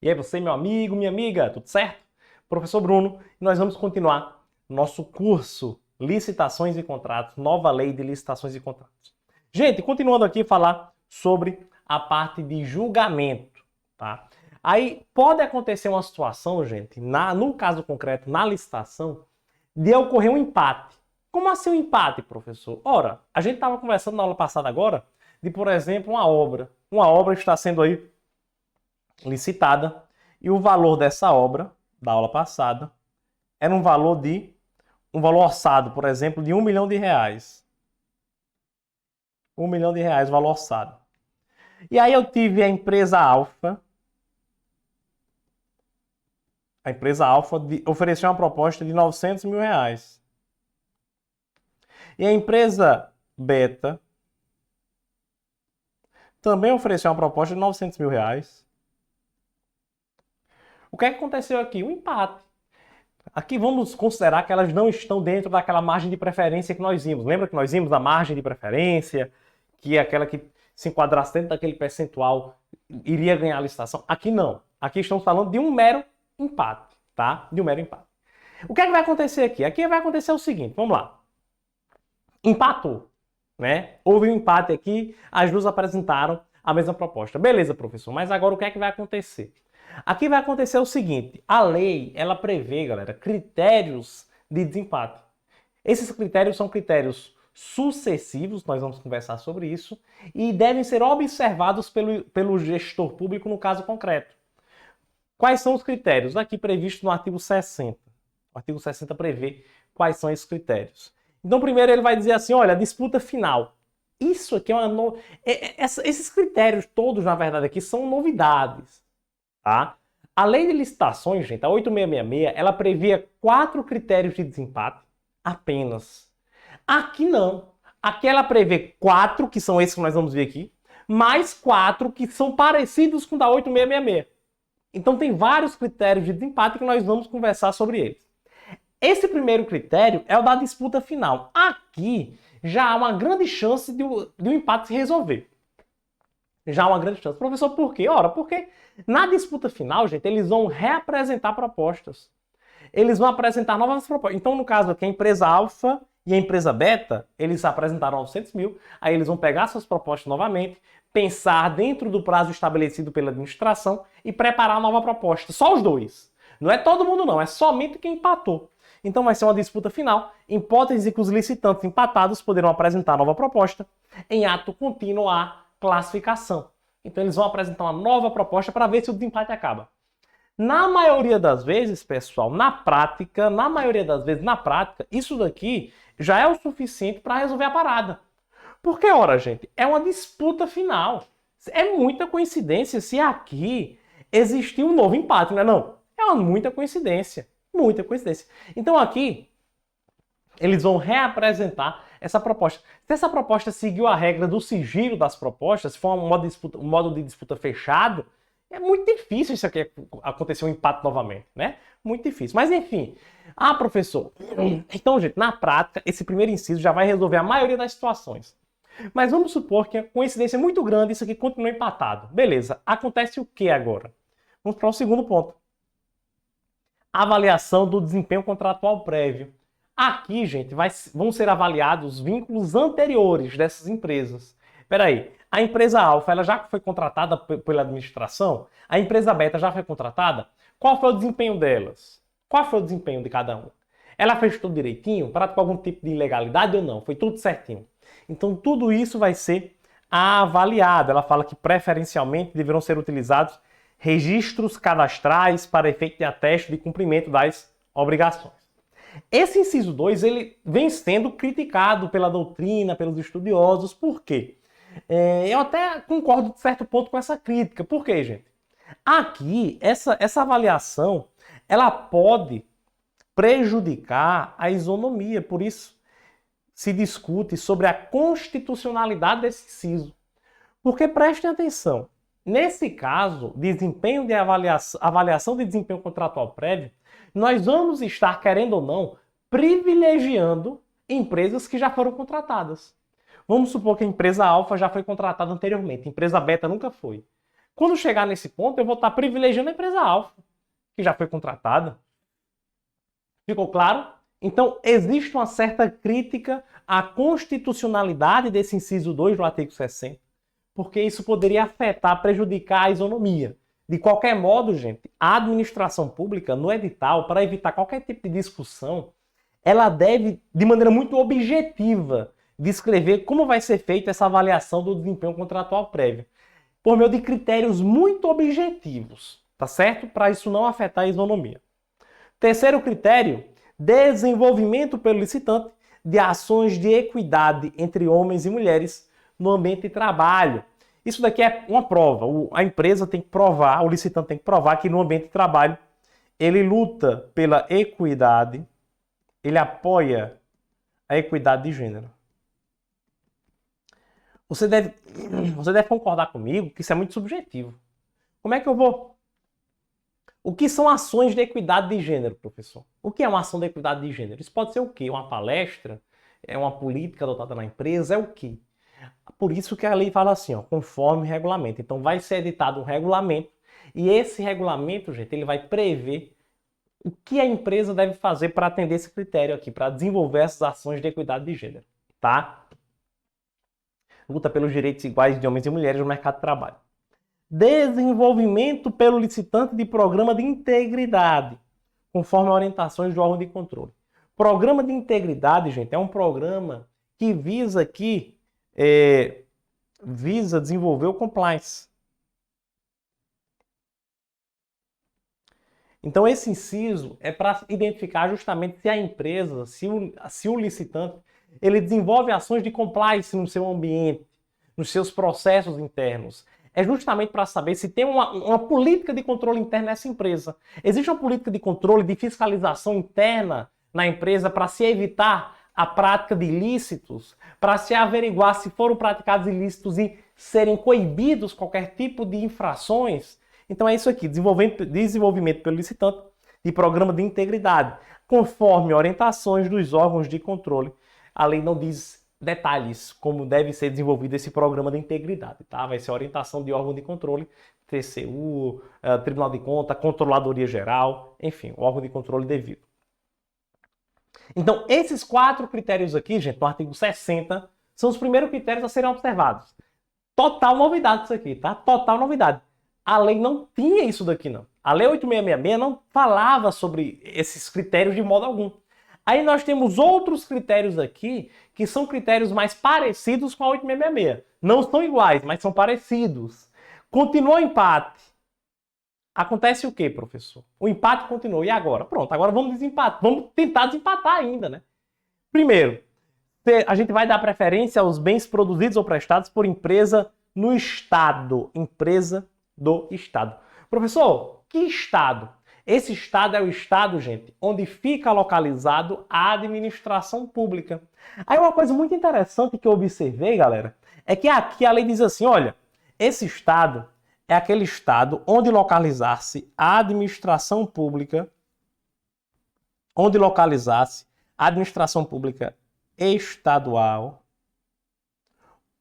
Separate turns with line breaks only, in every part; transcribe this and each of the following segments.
E aí você, meu amigo, minha amiga, tudo certo? Professor Bruno, e nós vamos continuar nosso curso Licitações e Contratos, nova lei de licitações e contratos. Gente, continuando aqui a falar sobre a parte de julgamento, tá? Aí pode acontecer uma situação, gente, no caso concreto, na licitação, de ocorrer um empate. Como assim um empate, professor? Ora, a gente estava conversando na aula passada agora de, por exemplo, uma obra. Uma obra está sendo aí licitada e o valor dessa obra, da aula passada, era um valor orçado, por exemplo, de R$1 milhão. R$1 milhão, valor orçado. E aí eu tive a empresa Alfa. A empresa Alfa ofereceu uma proposta de R$900 mil. E a empresa Beta também ofereceu uma proposta de R$900 mil. O que é que aconteceu aqui? Um empate. Aqui vamos considerar que elas não estão dentro daquela margem de preferência que nós vimos. Lembra que nós vimos a margem de preferência, que é aquela que se enquadrasse dentro daquele percentual iria ganhar a licitação? Aqui não. Aqui estamos falando de um mero empate, tá? De um mero empate. O que é que vai acontecer aqui? Aqui vai acontecer o seguinte, vamos lá. Empatou, né? Houve um empate aqui, as duas apresentaram a mesma proposta. Beleza, professor, mas agora o que é que vai acontecer? Aqui vai acontecer o seguinte, a lei, ela prevê, galera, critérios de desempate. Esses critérios são critérios sucessivos, nós vamos conversar sobre isso, e devem ser observados pelo gestor público no caso concreto. Quais são os critérios? Aqui previsto no artigo 60. O artigo 60 prevê quais são esses critérios. Então, primeiro ele vai dizer assim, olha, a disputa final. Isso aqui é uma... Esses critérios todos, na verdade, aqui são novidades. Tá? A lei de licitações, gente, a 8666, ela previa 4 critérios de desempate apenas. Aqui não. Aqui ela prevê 4, que são esses que nós vamos ver aqui, mais 4 que são parecidos com o da 8666. Então tem vários critérios de desempate que nós vamos conversar sobre eles. Esse primeiro critério é o da disputa final. Aqui já há uma grande chance de o empate se resolver. Já há uma grande chance. Professor, por quê? Ora, porque na disputa final, gente, eles vão reapresentar propostas. Eles vão apresentar novas propostas. Então, no caso aqui, a empresa Alfa e a empresa Beta, eles apresentaram 900 mil, aí eles vão pegar suas propostas novamente, pensar dentro do prazo estabelecido pela administração e preparar a nova proposta. Só os dois. Não é todo mundo não, é somente quem empatou. Então vai ser uma disputa final, em hipótese que os licitantes empatados poderão apresentar nova proposta em ato contínuo à classificação. Então eles vão apresentar uma nova proposta para ver se o desempate acaba. Na maioria das vezes, pessoal, na prática, isso daqui já é o suficiente para resolver a parada. Porque, ora, gente, é uma disputa final. É muita coincidência se aqui existiu um novo empate, não é não? É uma muita coincidência. Muita coincidência. Então aqui, eles vão reapresentar essa proposta. Se essa proposta seguiu a regra do sigilo das propostas, se for um modo de disputa fechado, é muito difícil isso aqui acontecer um empate novamente, né? Muito difícil. Mas enfim. Ah, professor. Então, gente, na prática, esse primeiro inciso já vai resolver a maioria das situações. Mas vamos supor que a coincidência é muito grande e isso aqui continua empatado. Beleza. Acontece o que agora? Vamos para o segundo ponto. Avaliação do desempenho contratual prévio. Aqui, gente, vão ser avaliados os vínculos anteriores dessas empresas. Espera aí, a empresa Alfa, ela já foi contratada pela administração? A empresa Beta já foi contratada? Qual foi o desempenho delas? Qual foi o desempenho de cada um? Ela fez tudo direitinho? Praticou algum tipo de ilegalidade ou não? Foi tudo certinho? Então, tudo isso vai ser avaliado. Ela fala que, preferencialmente, deverão ser utilizados registros cadastrais para efeito de ateste de cumprimento das obrigações. Esse inciso 2, ele vem sendo criticado pela doutrina, pelos estudiosos. Por quê? Eu até concordo de certo ponto com essa crítica. Por quê, gente? Aqui, essa avaliação, ela pode prejudicar a isonomia. Por isso, se discute sobre a constitucionalidade desse inciso. Porque, prestem atenção, nesse caso, desempenho de avaliação de desempenho contratual prévio, nós vamos estar, querendo ou não, privilegiando empresas que já foram contratadas. Vamos supor que a empresa alfa já foi contratada anteriormente, a empresa beta nunca foi. Quando chegar nesse ponto, eu vou estar privilegiando a empresa alfa, que já foi contratada. Ficou claro? Então, existe uma certa crítica à constitucionalidade desse inciso 2 do artigo 60, porque isso poderia afetar, prejudicar a isonomia. De qualquer modo, gente, a administração pública, no edital, para evitar qualquer tipo de discussão, ela deve, de maneira muito objetiva, descrever como vai ser feita essa avaliação do desempenho contratual prévio, por meio de critérios muito objetivos, tá certo? Para isso não afetar a isonomia. Terceiro critério, desenvolvimento pelo licitante de ações de equidade entre homens e mulheres no ambiente de trabalho. Isso daqui é uma prova. A empresa tem que provar, o licitante tem que provar que no ambiente de trabalho ele luta pela equidade, ele apoia a equidade de gênero. Você deve concordar comigo que isso é muito subjetivo. Como é que eu vou... O que são ações de equidade de gênero, professor? O que é uma ação de equidade de gênero? Isso pode ser o quê? Uma palestra? É uma política adotada na empresa? É o quê? Por isso que a lei fala assim, ó, conforme regulamento. Então vai ser editado um regulamento e esse regulamento, gente, ele vai prever o que a empresa deve fazer para atender esse critério aqui, para desenvolver essas ações de equidade de gênero, tá? Luta pelos direitos iguais de homens e mulheres no mercado de trabalho. Desenvolvimento pelo licitante de programa de integridade, conforme orientações do órgão de controle. Programa de integridade, gente, é um programa que visa aqui, visa desenvolver o compliance. Então esse inciso é para identificar justamente se a empresa, se o licitante, ele desenvolve ações de compliance no seu ambiente, nos seus processos internos. É justamente para saber se tem uma política de controle interno nessa empresa. Existe uma política de controle, de fiscalização interna na empresa para se evitar a prática de ilícitos, para se averiguar se foram praticados ilícitos e serem coibidos qualquer tipo de infrações. Então é isso aqui, desenvolvimento pelo licitante de programa de integridade, conforme orientações dos órgãos de controle. A lei não diz detalhes como deve ser desenvolvido esse programa de integridade, tá? Vai ser orientação de órgão de controle, TCU, Tribunal de Contas, Controladoria Geral, enfim, o órgão de controle devido. Então, esses 4 critérios aqui, gente, no artigo 60, são os primeiros critérios a serem observados. Total novidade isso aqui, tá? Total novidade. A lei não tinha isso daqui, não. A Lei 8666 não falava sobre esses critérios de modo algum. Aí nós temos outros critérios aqui, que são critérios mais parecidos com a 8666. Não são iguais, mas são parecidos. Continua o empate. Acontece o quê, professor? O empate continuou. E agora? Pronto, agora vamos desempatar. Vamos tentar desempatar ainda, né? Primeiro, a gente vai dar preferência aos bens produzidos ou prestados por empresa no Estado. Empresa do Estado. Professor, que Estado? Esse Estado é o Estado, gente, onde fica localizado a administração pública. Aí uma coisa muito interessante que eu observei, galera, é que aqui a lei diz assim, olha, esse Estado é aquele Estado onde localizar-se a administração pública, estadual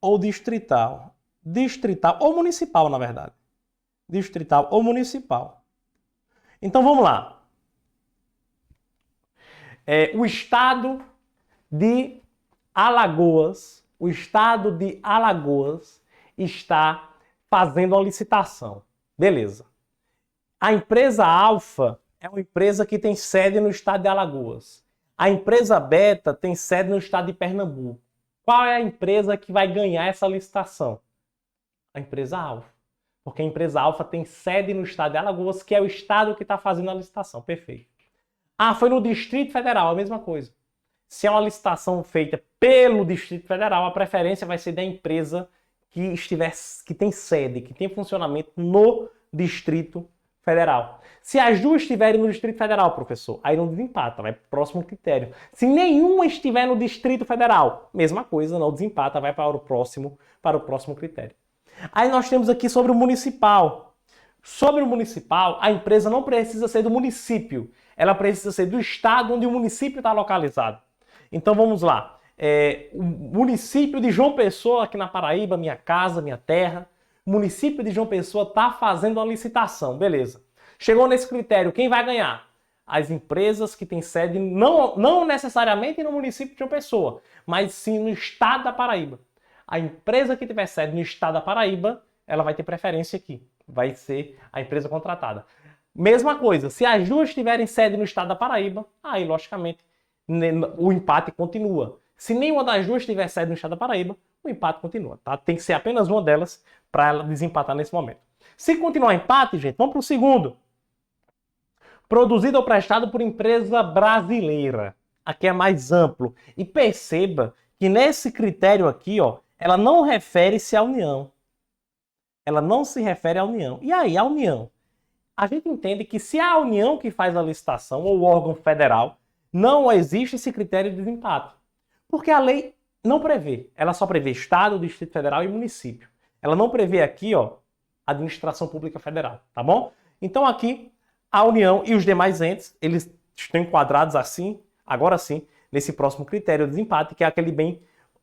ou distrital. Distrital ou municipal, na verdade. Distrital ou municipal. Então vamos lá. O Estado de Alagoas, está fazendo a licitação. Beleza. A empresa Alfa é uma empresa que tem sede no estado de Alagoas. A empresa Beta tem sede no estado de Pernambuco. Qual é a empresa que vai ganhar essa licitação? A empresa Alfa. Porque a empresa Alfa tem sede no estado de Alagoas, que é o estado que está fazendo a licitação. Perfeito. Ah, foi no Distrito Federal, a mesma coisa. Se é uma licitação feita pelo Distrito Federal, a preferência vai ser da empresa que tem sede, que tem funcionamento no Distrito Federal. Se as duas estiverem no Distrito Federal, professor, aí não desempata, vai para o próximo critério. Se nenhuma estiver no Distrito Federal, mesma coisa, não desempata, vai para o próximo critério. Aí nós temos aqui sobre o municipal. Sobre o municipal, a empresa não precisa ser do município, ela precisa ser do estado onde o município está localizado. Então vamos lá. O município de João Pessoa, aqui na Paraíba, minha casa, minha terra. O município de João Pessoa está fazendo uma licitação, beleza. Chegou nesse critério, quem vai ganhar? As empresas que têm sede não necessariamente no município de João Pessoa, mas sim no estado da Paraíba. A empresa que tiver sede no estado da Paraíba, ela vai ter preferência aqui. Vai ser a empresa contratada. Mesma coisa, se as duas tiverem sede no estado da Paraíba, aí, logicamente, o empate continua. Se nenhuma das duas tiver sede no estado da Paraíba, o empate continua, tá? Tem que ser apenas uma delas para ela desempatar nesse momento. Se continuar empate, gente, vamos para o segundo. Produzido ou prestado por empresa brasileira. Aqui é mais amplo. E perceba que nesse critério aqui, ó, ela não refere-se à União. Ela não se refere à União. E aí, a União? A gente entende que se é a União que faz a licitação, ou o órgão federal, não existe esse critério de desempate. Porque a lei não prevê. Ela só prevê Estado, Distrito Federal e município. Ela não prevê aqui, ó, administração pública federal, tá bom? Então aqui, a União e os demais entes, eles estão enquadrados assim, agora sim, nesse próximo critério de desempate, que é aquele bem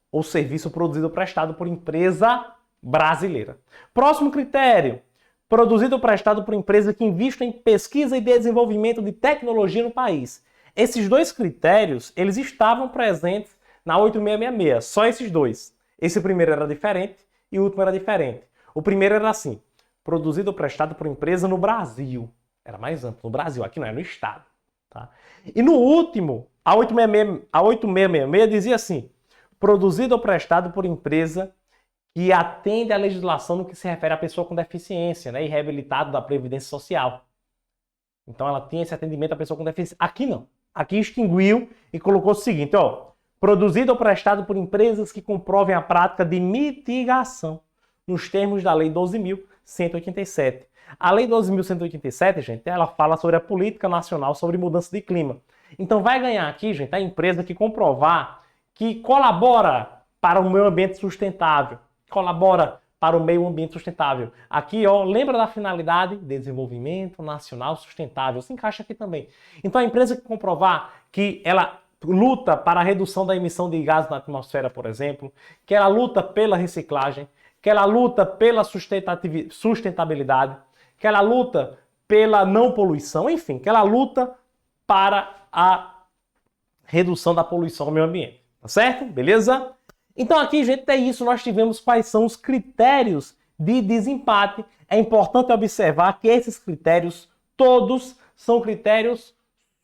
ou serviço produzido ou prestado por empresa brasileira. Próximo critério, produzido ou prestado por empresa que invista em pesquisa e desenvolvimento de tecnologia no país. Esses dois critérios, eles estavam presentes na 8666, só esses dois. Esse primeiro era diferente e o último era diferente. O primeiro era assim, produzido ou prestado por empresa no Brasil. Era mais amplo, no Brasil, aqui não é no estado. Tá? E no último, a 8666 dizia assim, produzido ou prestado por empresa que atende à legislação no que se refere à pessoa com deficiência, né, e reabilitado da Previdência Social. Então ela tinha esse atendimento à pessoa com deficiência. Aqui não. Aqui extinguiu e colocou o seguinte, ó, produzido ou prestado por empresas que comprovem a prática de mitigação nos termos da Lei 12.187. A Lei 12.187, gente, ela fala sobre a política nacional sobre mudança de clima. Então vai ganhar aqui, gente, a empresa que comprovar que colabora para o meio ambiente sustentável, colabora para o meio ambiente sustentável. Aqui, ó, lembra da finalidade? Desenvolvimento nacional sustentável. Se encaixa aqui também. Então a empresa que comprovar que ela luta para a redução da emissão de gases na atmosfera, por exemplo, que ela luta pela reciclagem, que ela luta pela sustentabilidade, que ela luta pela não poluição, enfim, que ela luta para a redução da poluição ao meio ambiente. Tá certo? Beleza? Então aqui, gente, é isso. Nós tivemos quais são os critérios de desempate. É importante observar que esses critérios todos são critérios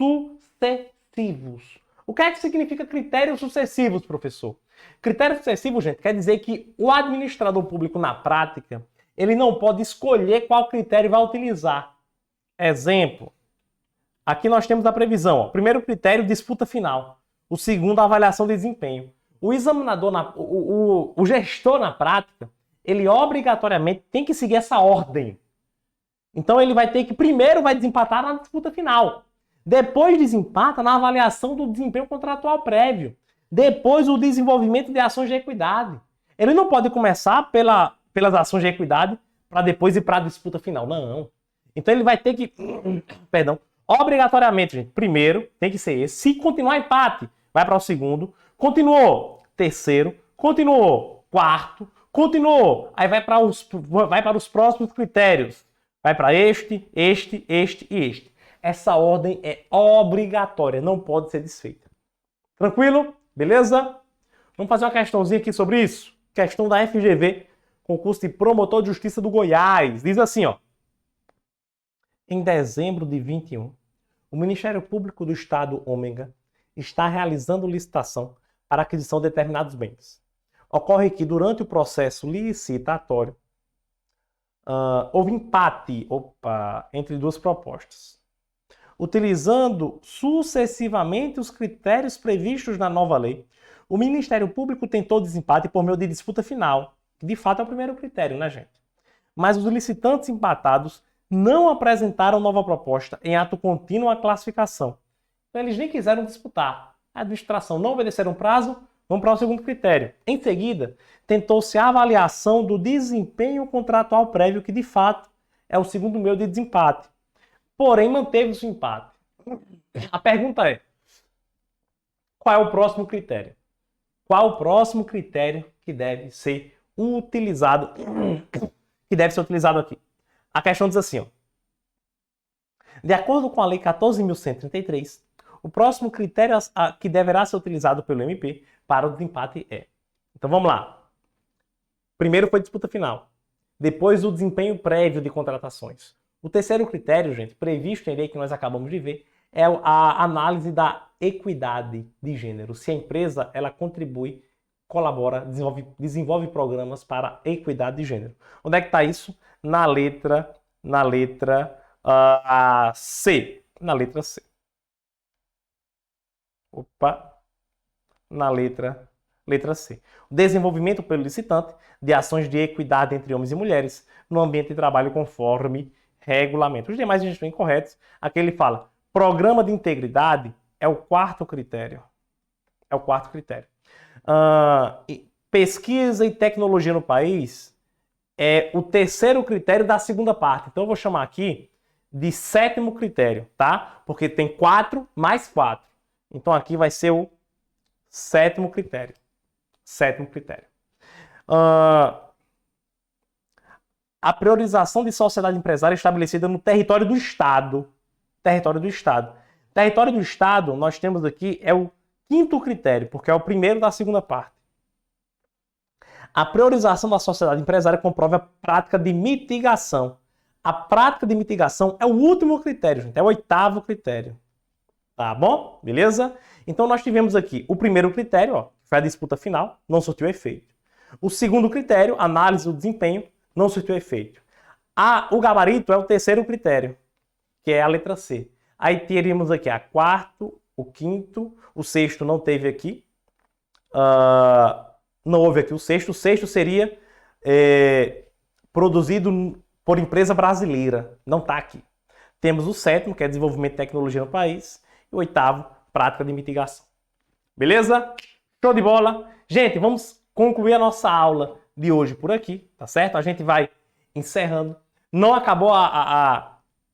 sucessivos. O que é que significa critérios sucessivos, professor? Critério sucessivo, gente, quer dizer que o administrador público, na prática, ele não pode escolher qual critério vai utilizar. Exemplo, aqui nós temos a previsão. Ó. Primeiro critério, disputa final. O segundo, avaliação de desempenho. O examinador, o gestor na prática, ele obrigatoriamente tem que seguir essa ordem. Então ele vai ter que, primeiro vai desempatar na disputa final. Depois desempata na avaliação do desempenho contratual prévio. Depois o desenvolvimento de ações de equidade. Ele não pode começar pelas ações de equidade para depois ir para a disputa final. Não. Então ele vai ter que, obrigatoriamente, gente, primeiro tem que ser esse. Se continuar empate, vai para o segundo. Continuou, terceiro. Continuou, quarto. Continuou, aí vai para os próximos critérios. Vai para este e este. Essa ordem é obrigatória, não pode ser desfeita. Tranquilo? Beleza? Vamos fazer uma questãozinha aqui sobre isso. Questão da FGV, concurso de promotor de justiça do Goiás. Diz assim, ó. Em dezembro de 21, o Ministério Público do Estado Ômega está realizando licitação para aquisição de determinados bens. Ocorre que, durante o processo licitatório, houve empate entre duas propostas. Utilizando sucessivamente os critérios previstos na nova lei, o Ministério Público tentou desempate por meio de disputa final, que de fato é o primeiro critério, né, gente? Mas os licitantes empatados não apresentaram nova proposta em ato contínuo à classificação. Então eles nem quiseram disputar. A administração não obedeceram o prazo, vamos para o segundo critério. Em seguida, tentou-se a avaliação do desempenho contratual prévio, que de fato é o segundo meio de desempate. Porém, manteve-se o empate. A pergunta é, Qual é o próximo critério? Qual o próximo critério que deve ser utilizado? Que deve ser utilizado aqui. A questão diz assim, ó. De acordo com a Lei 14.133, o próximo critério que deverá ser utilizado pelo MP para o desempate é. Então vamos lá. Primeiro foi disputa final. Depois o desempenho prévio de contratações. O terceiro critério, gente, previsto em lei que nós acabamos de ver, é a análise da equidade de gênero. Se a empresa ela contribui, colabora, desenvolve programas para equidade de gênero. Onde é que está isso? Na letra C. Na letra C. Opa! Na letra C. O desenvolvimento pelo licitante de ações de equidade entre homens e mulheres no ambiente de trabalho conforme regulamento. Os demais estão incorretos. Aqui ele fala, programa de integridade é o quarto critério. É o quarto critério. Pesquisa e tecnologia no país é o terceiro critério da segunda parte. Então eu vou chamar aqui de sétimo critério, tá? Porque tem 4 mais 4. Então aqui vai ser o sétimo critério. Sétimo critério. A priorização de sociedade empresária estabelecida no território do Estado. Território do Estado. Território do Estado, nós temos aqui, é o quinto critério, porque é o primeiro da segunda parte. A priorização da sociedade empresária comprova a prática de mitigação. A prática de mitigação é o último critério, gente. É o oitavo critério. Tá bom? Beleza? Então nós tivemos aqui o primeiro critério, ó, que foi a disputa final, não surtiu efeito. O segundo critério, análise do desempenho, não surtiu efeito. O gabarito é o terceiro critério, que é a letra C. Aí teríamos aqui a quarto, o quinto, o sexto não teve aqui. Não houve aqui o sexto. O sexto seria produzido por empresa brasileira. Não está aqui. Temos o sétimo, que é desenvolvimento de tecnologia no país. E o oitavo, prática de mitigação. Beleza? Show de bola? Gente, vamos concluir a nossa aula de hoje por aqui, tá certo? A gente vai encerrando. Não acabou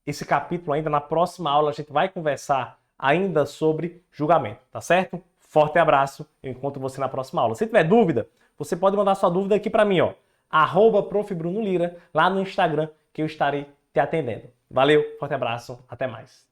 esse capítulo ainda. Na próxima aula a gente vai conversar ainda sobre julgamento, tá certo? Forte abraço. Eu encontro você na próxima aula. Se tiver dúvida, você pode mandar sua dúvida aqui para mim, ó. @profbrunolira, lá no Instagram, que eu estarei te atendendo. Valeu, forte abraço, até mais.